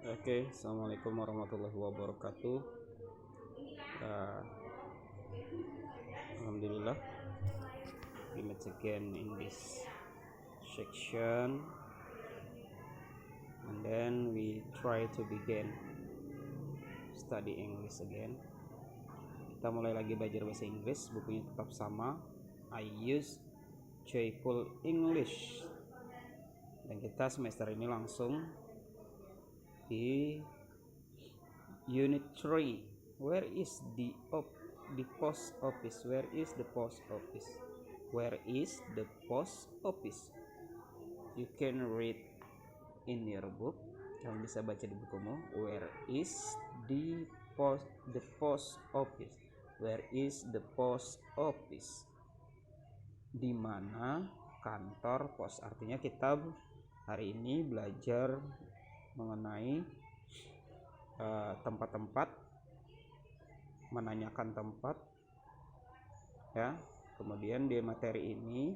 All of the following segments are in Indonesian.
Oke, assalamualaikum warahmatullahi wabarakatuh. Uh, Alhamdulillah, we meet again in this section, and then we try to begin study English again. Kita mulai lagi belajar bahasa Inggris, bukunya tetap sama. I use Joyful English. Dan kita semester ini langsung di Unit 3. Where is the post office? Where is the post office? Where is the post office? You can read in your book. Kamu bisa baca di bukumu. Where is the post office? Where is the post office? Di mana kantor pos? Artinya kita hari ini belajar mengenai tempat-tempat, menanyakan tempat ya. Kemudian di materi ini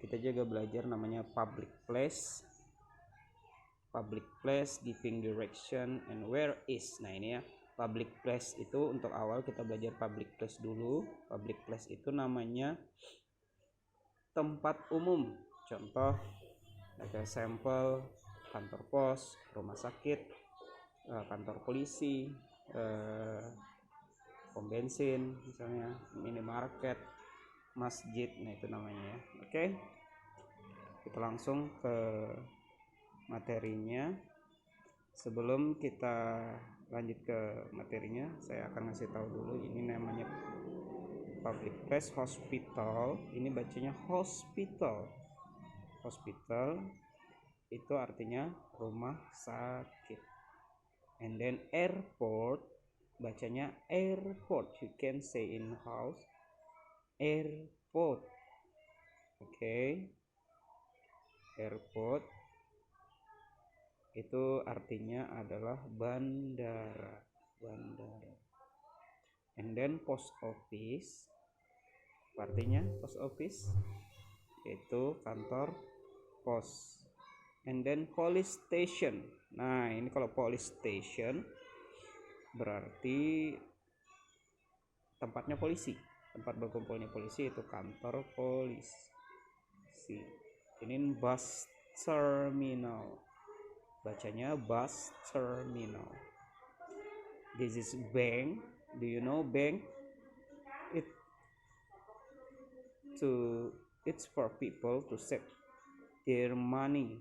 kita juga belajar namanya public place, giving direction, and where is. Nah ini ya, public place itu untuk awal kita belajar public place dulu. Public place itu namanya tempat umum. Contoh ada sampel kantor pos, rumah sakit, kantor polisi, pom bensin misalnya, minimarket, masjid. Nah itu namanya ya. Oke, kita langsung ke materinya. Sebelum kita lanjut ke materinya, saya akan ngasih tahu dulu ini namanya public place hospital. Ini bacanya hospital. Hospital itu artinya rumah sakit. And then airport bacanya airport. You can say in house airport. Okay. Airport itu artinya adalah bandara. And then post office artinya post office itu kantor pos. And then police station. Nah ini kalau police station berarti tempatnya polisi, tempat berkumpulnya polisi, itu kantor polisi. Ini bus terminal, bacanya bus terminal. This is bank. Do you know bank? It's for people to save their money.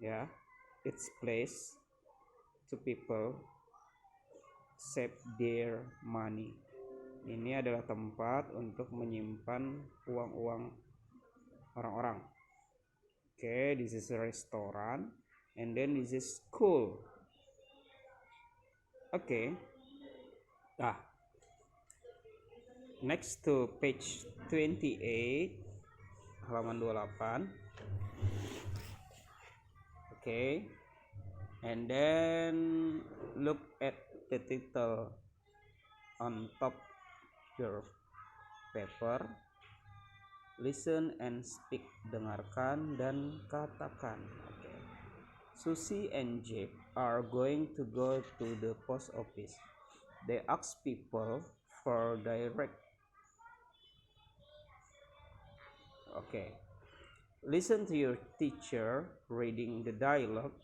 Yeah, it's place to people save their money. Ini adalah tempat untuk menyimpan uang-uang orang-orang. Okay, this is a restaurant, and then this is school. Okay. Next to page 28, halaman 28. Okay. And then look at the title on top your paper. Listen and speak. Dengarkan dan katakan. Okay. Susie and Jack are going to go to the post office. They ask people for direct. Okay. Listen to your teacher reading the dialogue,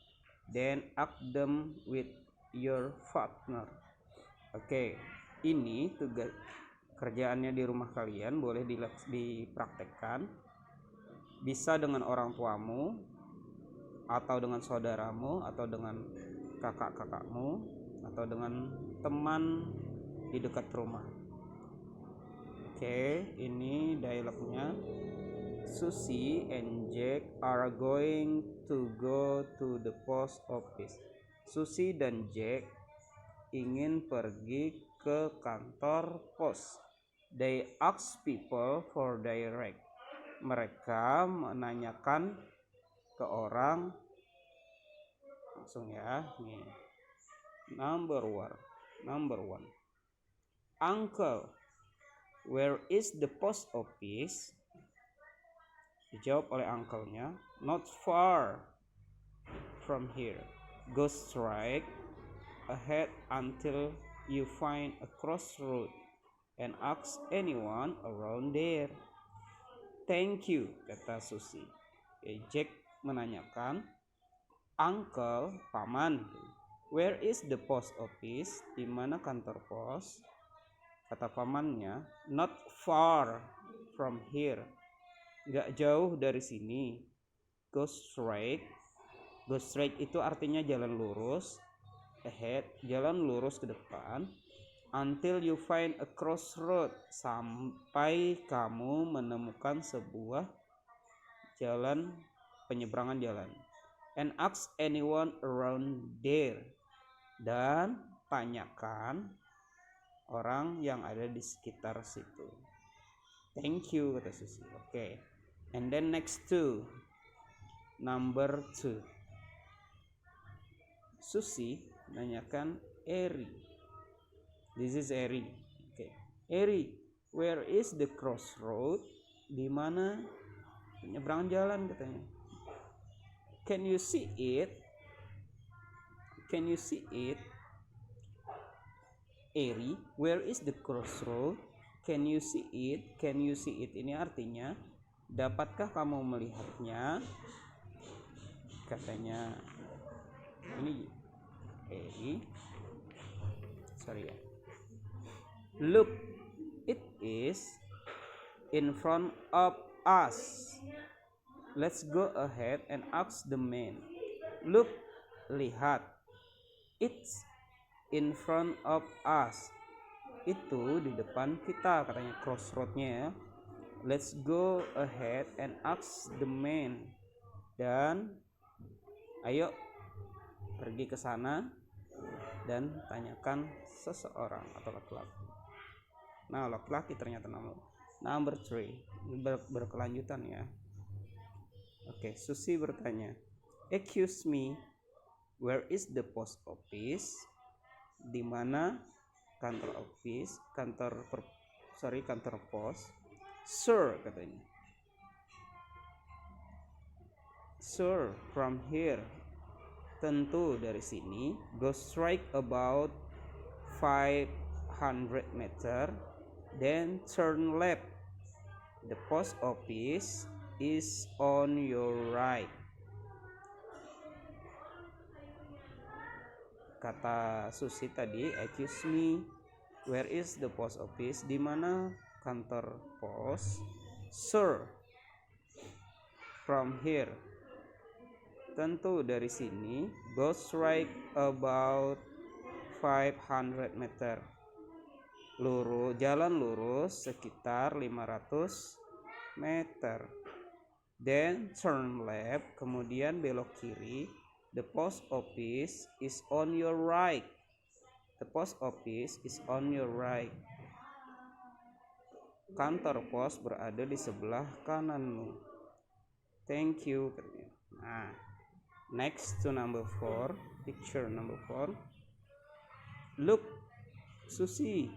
then act them with your partner. Oke, ini tugas kerjaannya di rumah kalian, boleh dipraktekkan. Bisa dengan orang tuamu, atau dengan saudaramu, atau dengan kakak-kakakmu, atau dengan teman di dekat rumah. Oke, ini dialognya. Susie and Jack are going to go to the post office. Susie dan Jack ingin pergi ke kantor pos. They ask people for direct. Mereka menanyakan ke orang langsung ya. Nih. Number one. Uncle, where is the post office? Dijawab oleh uncle-nya, not far from here. Go straight ahead until you find a crossroad and ask anyone around there. Thank you, kata Susi. Jack menanyakan, Uncle, paman, where is the post office? Di mana kantor pos? Kata pamannya, not far from here. Gak jauh dari sini. Go straight. Go straight itu artinya jalan lurus. Ahead, jalan lurus ke depan. Until you find a crossroad, sampai kamu menemukan sebuah jalan, penyeberangan jalan. And ask anyone around there. Dan tanyakan orang yang ada di sekitar situ. Thank you, kata Susi. Okay. And then next to number 2. Susi nanyakan Eri. This is Eri. Okay. Eri, where is the crossroad? Di mana penyeberangan jalan, katanya. Can you see it? Can you see it? Eri, where is the crossroad? Can you see it? Can you see it ini artinya, dapatkah kamu melihatnya? Katanya ini Eri. Sorry ya. Look, it is in front of us. Let's go ahead and ask the man. Look, lihat. It's in front of us. Itu di depan kita, katanya, crossroadnya ya. Let's go ahead and ask the man. Dan ayo pergi ke sana dan tanyakan seseorang atau laki-laki. Nah, laki-laki ternyata number 3 berkelanjutan ya. Oke, Susi bertanya, excuse me, where is the post office? Di mana kantor office, kantor pos? Sir, katanya. Sir, from here. Tentu dari sini. Go straight about 500 meter, then turn left. The post office is on your right. Kata Susi tadi, excuse me, where is the post office? Di mana kantor pos? Sir, from here. Tentu dari sini. Go straight about 500 meter. Jalan lurus sekitar 500 meter. Then turn left, kemudian belok kiri. The post office is on your right. The post office is on your right. Kantor pos berada di sebelah kananmu. Thank you. Nah, next to number 4, picture number 4. Look, Susi,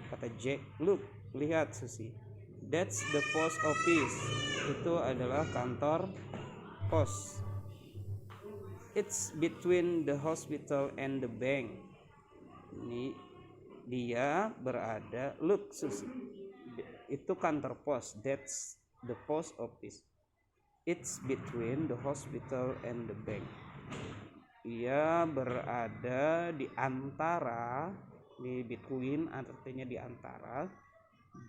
kata Jack. Look, lihat Susi. That's the post office. Itu adalah kantor pos. It's between the hospital and the bank. Ini dia berada. Look, Susi, itu kantor pos. That's the post office. It's between the hospital and the bank. Ia berada di antara, di between artinya di antara,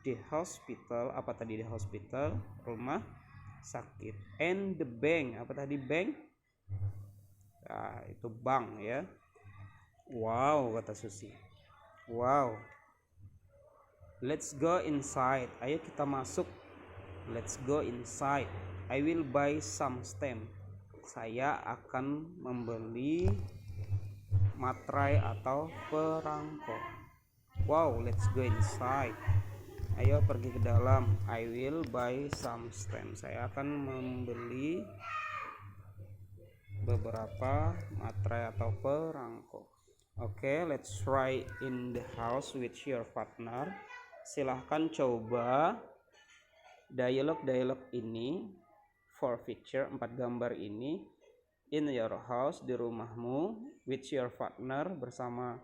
the hospital, apa tadi the hospital, rumah sakit, and the bank, apa tadi bank? Nah, itu bank ya. Wow, kata Susi. Wow. Let's go inside. Ayo kita masuk. Let's go inside. I will buy some stamp. Saya akan membeli materai atau perangko. Wow, let's go inside. Ayo pergi ke dalam. I will buy some stamp. Saya akan membeli beberapa materai atau perangko. Oke, let's try in the house with your partner. Silahkan coba dialog ini, 4 picture, 4 gambar ini in your house, di rumahmu, with your partner, bersama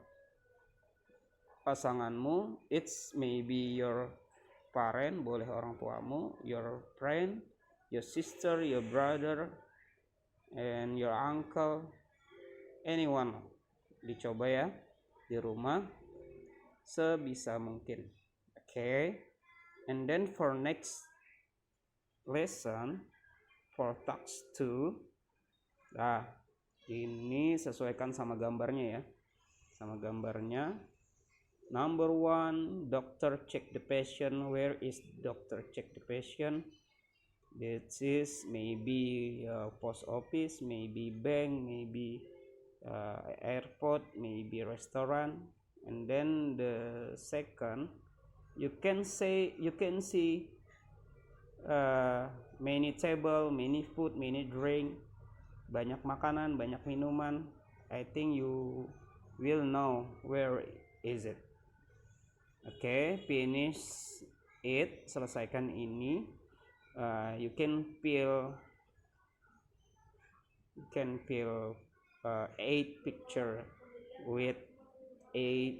pasanganmu. It's maybe your parent, boleh orang tuamu, your friend, your sister, your brother, and your uncle, anyone. Dicoba ya di rumah sebisa mungkin. Okay, and then for next lesson, for task 2, nah ini sesuaikan sama gambarnya ya, sama gambarnya. Number 1, doctor check the patient. Where is doctor check the patient? This is maybe post office, maybe bank, maybe airport, maybe restaurant. And then the second, you can see many table, many food, many drink, banyak makanan, banyak minuman. I think you will know where is it. Okay, finish it, selesaikan ini. You can fill 8 picture with 8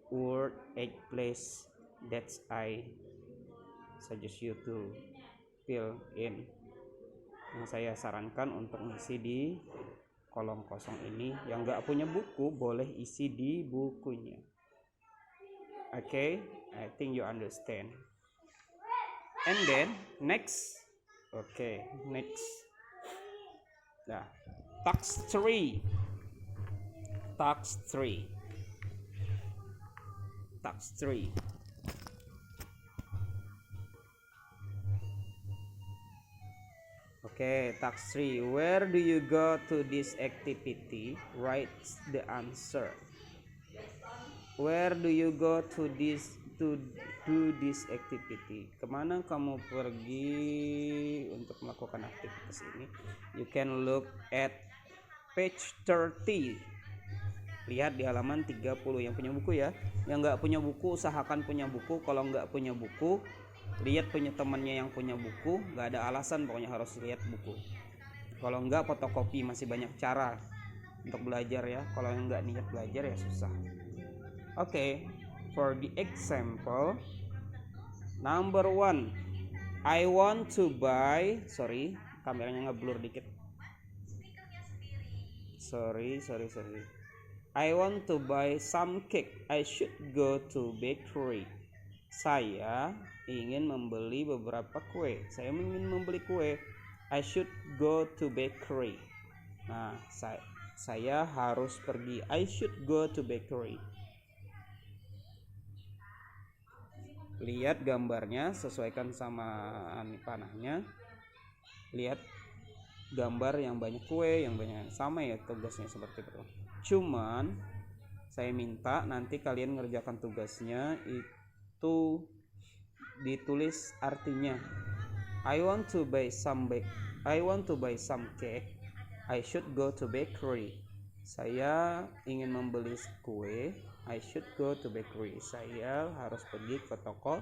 word, 8 place. That's I suggest you to fill in. Yang saya sarankan untuk ngisi di kolom kosong ini. Yang nggak punya buku boleh isi di bukunya. Okay, I think you understand. And then next, okay, next. Nah, task 3. Okay, task 3. Where do you go to this activity? Write the answer. Where do you go to do this activity? Kemana kamu pergi untuk melakukan aktivitas ini? You can look at page 30. Lihat di halaman 30. Yang punya buku ya. Yang nggak punya buku usahakan punya buku. Kalau nggak punya buku, lihat punya temannya yang punya buku. Nggak ada alasan pokoknya harus lihat buku. Kalau nggak fotokopi, masih banyak cara untuk belajar ya. Kalau yang nggak niat belajar ya susah. Okay, for the example, number 1, I want to buy. Sorry, kameranya ngeblur dikit. Sorry. I want to buy some cake. I should go to bakery. Saya ingin membeli beberapa kue. Saya ingin membeli kue. I should go to bakery. Nah, saya harus pergi. I should go to bakery. Lihat gambarnya, sesuaikan sama panahnya. Lihat gambar yang banyak kue, yang banyak, sama ya tugasnya seperti itu. Cuman saya minta nanti kalian ngerjakan tugasnya itu ditulis artinya. I want to buy some cake. I should go to bakery. Saya ingin membeli kue. I should go to bakery. Saya harus pergi ke toko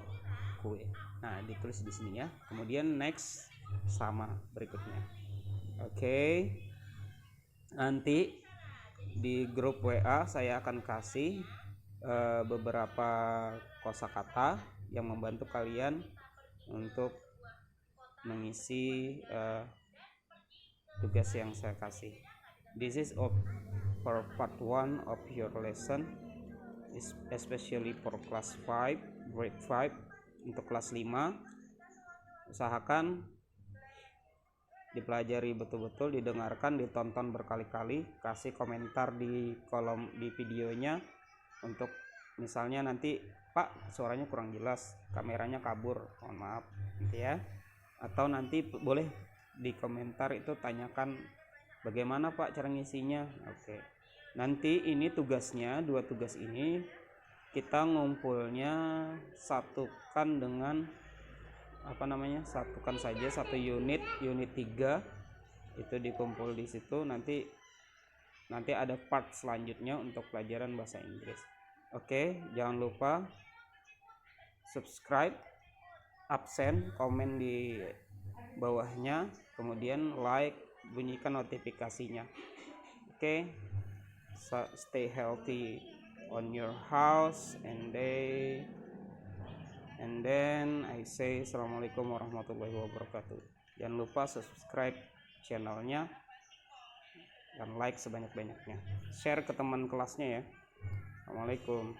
kue. Nah, ditulis di sini ya. Kemudian next sama berikutnya. Oke. Nanti di grup WA saya akan kasih beberapa kosakata yang membantu kalian untuk mengisi tugas yang saya kasih. This is for part 1 of your lesson, especially for class 5, grade 5. Untuk kelas 5 usahakan dipelajari betul-betul, didengarkan, ditonton berkali-kali, kasih komentar di kolom di videonya. Untuk misalnya nanti, Pak, suaranya kurang jelas, kameranya kabur, mohon maaf gitu ya. Atau nanti boleh di komentar itu tanyakan bagaimana Pak cara ngisinya. Oke. Nanti ini tugasnya, 2 tugas ini kita ngumpulnya satukan dengan satukan saja satu unit 3 itu dikumpul di situ. Nanti ada part selanjutnya untuk pelajaran bahasa Inggris. Oke, jangan lupa subscribe, absen, komen di bawahnya, kemudian like, bunyikan notifikasinya. Oke, stay healthy on your house, and then I say assalamualaikum warahmatullahi wabarakatuh. Jangan lupa subscribe channelnya dan like sebanyak-banyaknya, share ke teman kelasnya ya. Assalamualaikum.